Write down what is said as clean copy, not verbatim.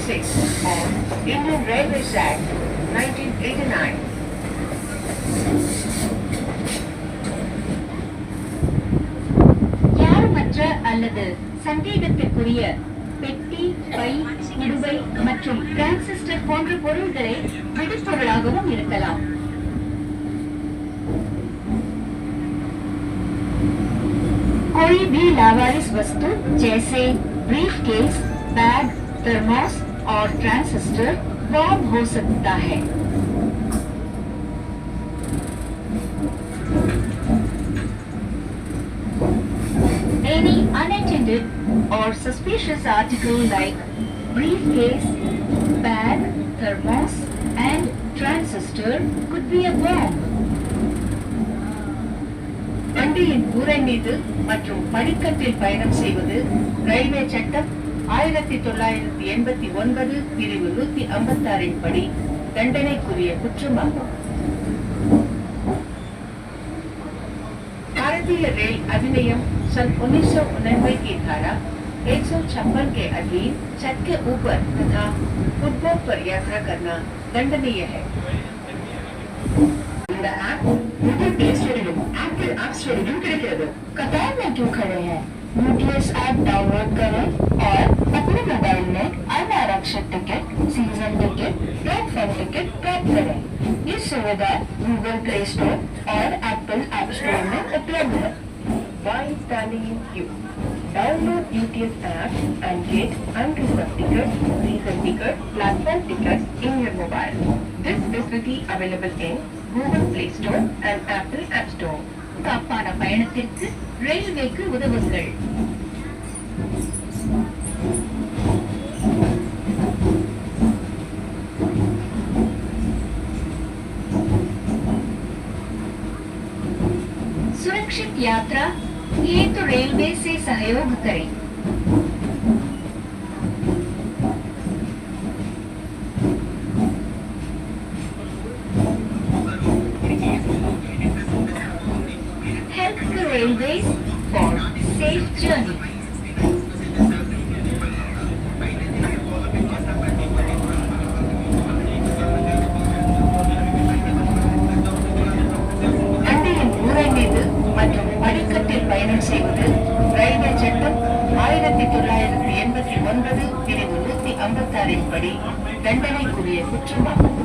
6 of Indian Railways Act 1989. யாருமற்ற அல்லது சந்தேகத்திற்குரிய பெட்டி, பை, குடுவை மற்றும் டிரான்சிஸ்டர் போன்ற பொருள்களை வெடிப்பொருளாகவும் இருக்கலாம். कोई भी लावारिस वस्तु जैसे ब्रीफकेस, बैग, थर्मोस और ट्रांजिस्टर बॉम्ब हो सकता है. Any unattended or suspicious article like briefcase, bag, thermos and transistor could be a bomb. வண்டியின் கூரை மீது மற்றும் படிக்கட்டில் பயணம் செய்வது ரயில்வே சட்டம் 1989 பிரிவு 156 படி தண்டனைக்குரிய குற்றமாகும். भारतीय रेल अधिनियम सन 1999 की धारा 156 के अधीन छत के ऊपर तथा फुटबॉल पर यात्रा करना दंडनीय है. कतार में क्यों खड़े हैं? यूटीएस ऐप डाउनलोड करें और अपने मोबाइल में अनारक्षित ticket, season ticket, platform ticket प्राप्त करें. ये सुविधा गूगल प्ले स्टोर और एप्पल ऐप स्टोर में उपलब्ध है. While standing in queue, download UTS app and get unreserved tickets, season tickets, platform tickets in your mobile. This facility available in Google Play Store and Apple App Store. தப்பான பயணத்திற்கு ரயில்வேக்கு உதவுங்கள். सुरक्षित यात्रा ये तो रेलवे से सहयोग करें. Help the railways for safe journey. வண்டியின் கூரை மீது மற்றும் படிக்கட்டில் பயணம் செய்வது ரயில்வே சட்டம் 1989 பிரிவு 156 படி தண்டனைக்குரிய குற்றமாகும்.